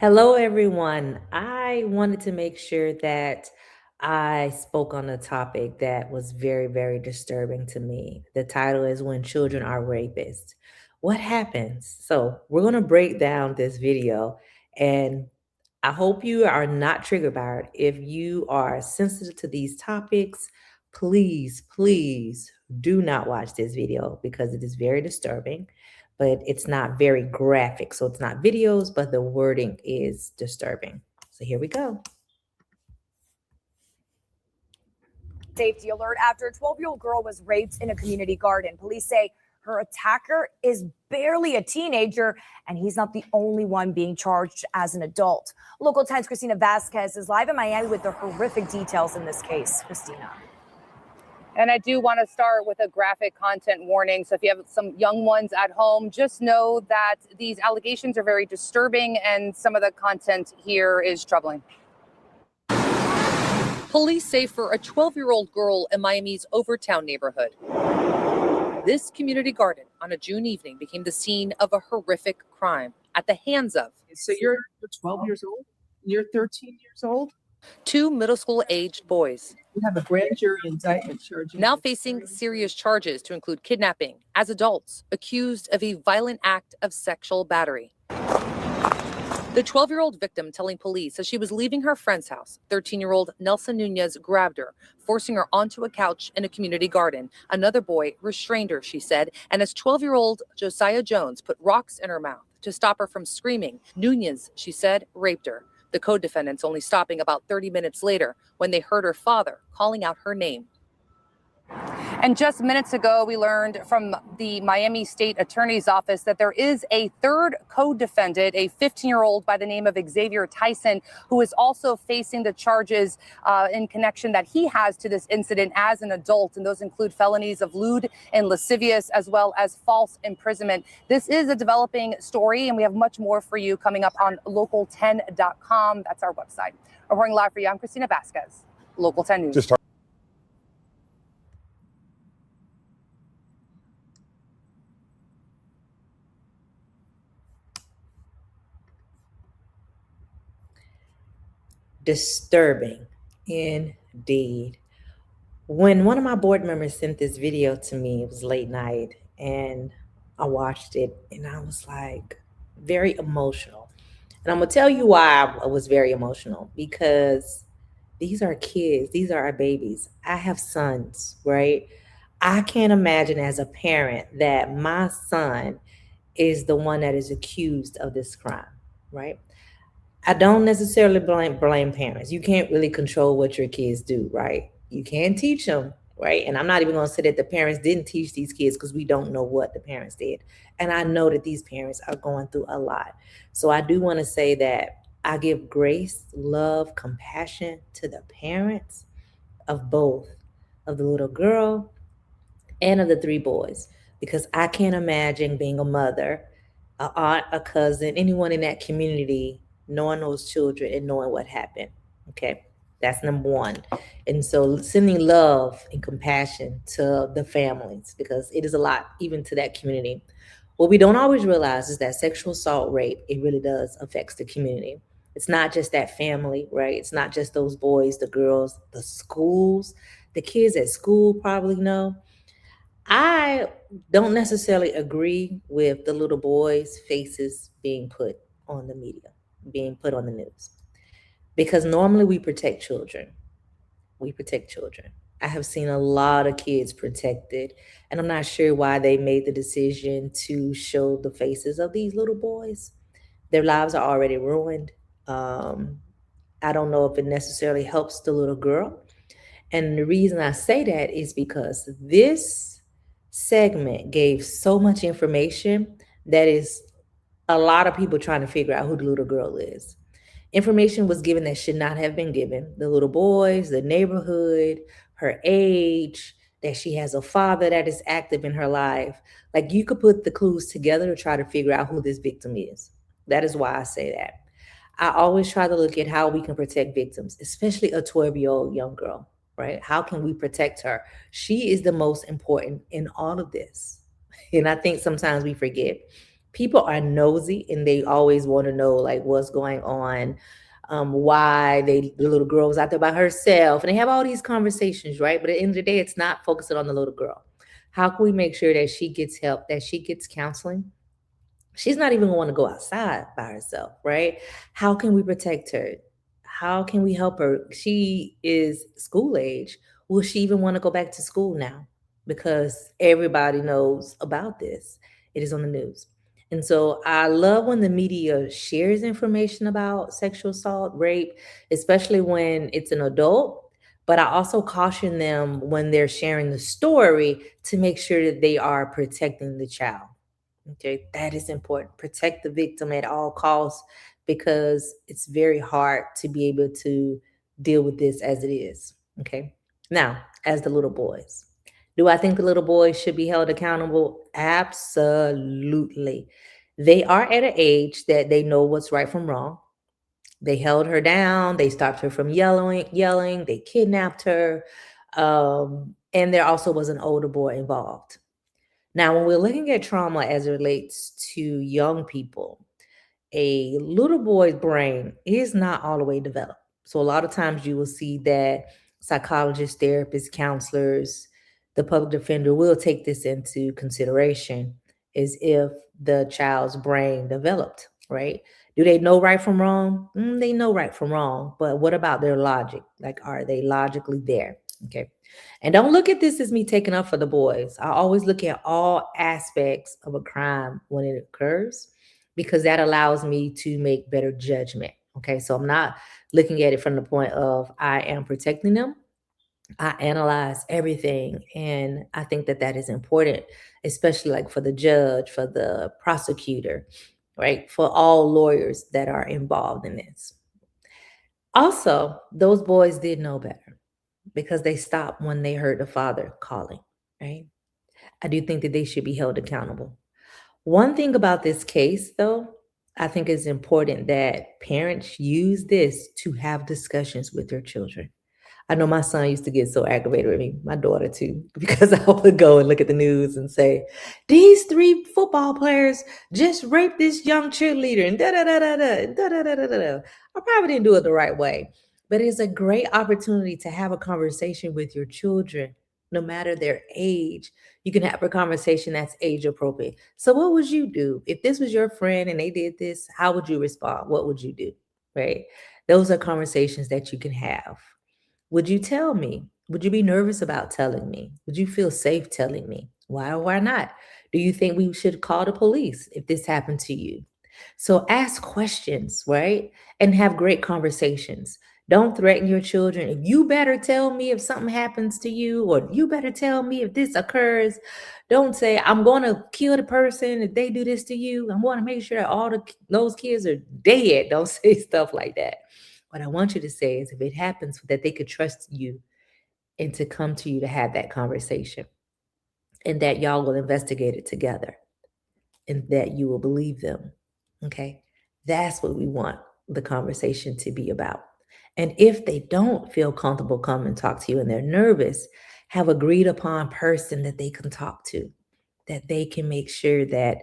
Hello, everyone. I wanted to make sure that I spoke on a topic that was very, very disturbing to me. The title is When Children Are Rapists. What happens? So, we're going to break down this video, and I hope you are not triggered by it. If you are sensitive to these topics, please, please do not watch this video because it is very disturbing, but it's not very graphic. So it's not videos, but the wording is disturbing. So here we go. Safety alert after a 12-year-old girl was raped in a community garden. Police say her attacker is barely a teenager, and he's not the only one being charged as an adult. Local 10's Christina Vasquez is live in Miami with the horrific details in this case. Christina. And I do want to start with a graphic content warning. So if you have some young ones at home, just know that these allegations are very disturbing and some of the content here is troubling. Police say for a 12-year-old girl in Miami's Overtown neighborhood, this community garden on a June evening became the scene of a horrific crime at the hands of. So you're 12 years old? You're 13 years old? Two middle school aged boys. You have a grand jury indictment charging. Now facing serious charges to include kidnapping as adults, accused of a violent act of sexual battery. The 12-year-old victim telling police as she was leaving her friend's house, 13-year-old Nelson Nunez grabbed her, forcing her onto a couch in a community garden. Another boy restrained her, she said, and as 12-year-old Josiah Jones put rocks in her mouth to stop her from screaming, Nunez, she said, raped her. The co-defendants only stopping about 30 minutes later when they heard her father calling out her name. And just minutes ago, we learned from the Miami State Attorney's Office that there is a third co-defendant, a 15-year-old by the name of Xavier Tyson, who is also facing the charges in connection that he has to this incident as an adult. And those include felonies of lewd and lascivious, as well as false imprisonment. This is a developing story, and we have much more for you coming up on local10.com. That's our website. Reporting live for you, I'm Christina Vasquez, Local 10 News. Disturbing indeed. When one of my board members sent this video to me, it was late night, and I watched it and I was like very emotional. And I'm going to tell you why I was very emotional, because these are kids, these are our babies. I have sons, right? I can't imagine as a parent that my son is the one that is accused of this crime, right? I don't necessarily blame parents. You can't really control what your kids do, right? You can teach them, right? And I'm not even going to say that the parents didn't teach these kids, because we don't know what the parents did. And I know that these parents are going through a lot. So I do want to say that I give grace, love, compassion to the parents of both, of the little girl and of the three boys, because I can't imagine being a mother, a aunt, a cousin, anyone in that community, knowing those children and knowing what happened. Okay, that's number one. And so sending love and compassion to the families, because it is a lot, even to that community. What we don't always realize is that sexual assault rate, it really does affects the community. It's not just that family, right? It's not just those boys, the girls, the schools, the kids at school probably know. I don't necessarily agree with the little boys' faces being put on the media, being put on the news, because normally we protect children. We protect children. I have seen a lot of kids protected, and I'm not sure why they made the decision to show the faces of these little boys. Their lives are already ruined. Um, I don't know if it necessarily helps the little girl. And the reason I say that is because this segment gave so much information that is a lot of people trying to figure out who the little girl is. Information was given that should not have been given. The little boys, the neighborhood, her age, that she has a father that is active in her life. Like, you could put the clues together to try to figure out who this victim is. That is why I say that. I always try to look at how we can protect victims, especially a 12-year-old young girl, right? How can we protect her? She is the most important in all of this. And I think sometimes we forget. People are nosy and they always want to know like what's going on, why the little girl was out there by herself, and they have all these conversations, right? But at the end of the day, it's not focusing on the little girl. How can we make sure that she gets help, that she gets counseling? She's not even going to go outside by herself, right? How can we protect her? How can we help her? She is school age. Will she even want to go back to school now? Because everybody knows about this. It is on the news. And so I love when the media shares information about sexual assault, rape, especially when it's an adult. But I also caution them when they're sharing the story to make sure that they are protecting the child. Okay, that is important. Protect the victim at all costs because it's very hard to be able to deal with this as it is. Okay, now, as the little boys, do I think the little boys should be held accountable? Absolutely. They are at an age that they know what's right from wrong. They held her down, they stopped her from yelling, they kidnapped her. And there also was an older boy involved. Now, when we're looking at trauma as it relates to young people, a little boy's brain is not all the way developed. So, a lot of times you will see that psychologists, therapists, counselors, the public defender will take this into consideration as if the child's brain developed, right? Do they know right from wrong? They know right from wrong, but what about their logic? Like, are they logically there? Okay. And don't look at this as me taking up for the boys. I always look at all aspects of a crime when it occurs because that allows me to make better judgment. Okay. So I'm not looking at it from the point of I am protecting them. I analyze everything. And I think that that is important, especially like for the judge, for the prosecutor, right? For all lawyers that are involved in this. Also, those boys did know better because they stopped when they heard the father calling, right? I do think that they should be held accountable. One thing about this case, though, I think it's important that parents use this to have discussions with their children. I know my son used to get so aggravated with me, my daughter too, because I would go and look at the news and say, these three football players just raped this young cheerleader and da da da da da da da da da da. I probably didn't do it the right way, but it's a great opportunity to have a conversation with your children, no matter their age. You can have a conversation that's age appropriate. So, what would you do if this was your friend and they did this? How would you respond? What would you do? Right? Those are conversations that you can have. Would you tell me? Would you be nervous about telling me? Would you feel safe telling me? Why or why not? Do you think we should call the police if this happened to you? So ask questions, right? And have great conversations. Don't threaten your children. You better tell me if something happens to you, or you better tell me if this occurs. Don't say, I'm going to kill the person if they do this to you. I want to make sure that those kids are dead. Don't say stuff like that. What I want you to say is if it happens, that they could trust you and to come to you to have that conversation and that y'all will investigate it together and that you will believe them. Okay. That's what we want the conversation to be about. And if they don't feel comfortable coming and talk to you and they're nervous, have agreed upon person that they can talk to, that they can make sure that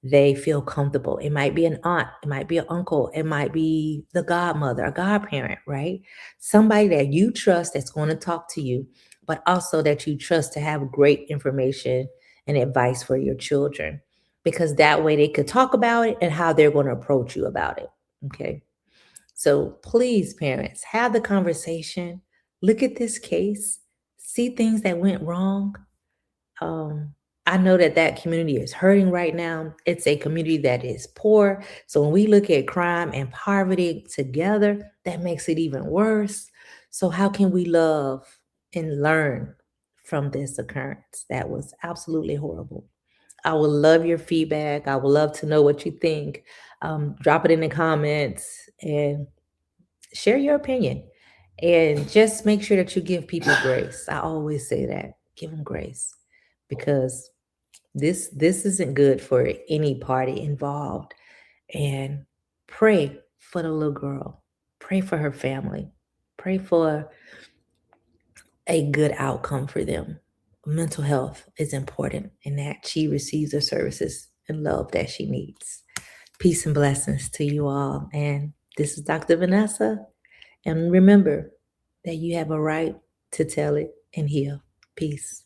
they feel comfortable. It might be an aunt, it might be an uncle, it might be the godmother, a godparent, right? Somebody that you trust that's going to talk to you, but also that you trust to have great information and advice for your children, because that way they could talk about it and how they're going to approach you about it. Okay. So please, parents, have the conversation, look at this case, see things that went wrong. um, I know that that community is hurting right now. It's a community that is poor. So when we look at crime and poverty together, that makes it even worse. So how can we love and learn from this occurrence? That was absolutely horrible. I would love your feedback. I would love to know what you think. Drop it in the comments and share your opinion. And just make sure that you give people grace. I always say that. Give them grace because this isn't good for any party involved. And pray for the little girl. Pray for her family. Pray for a good outcome for them. Mental health is important and that she receives the services and love that she needs. Peace and blessings to you all. And this is Dr. Vanessa. And remember that you have a right to tell it and heal. Peace.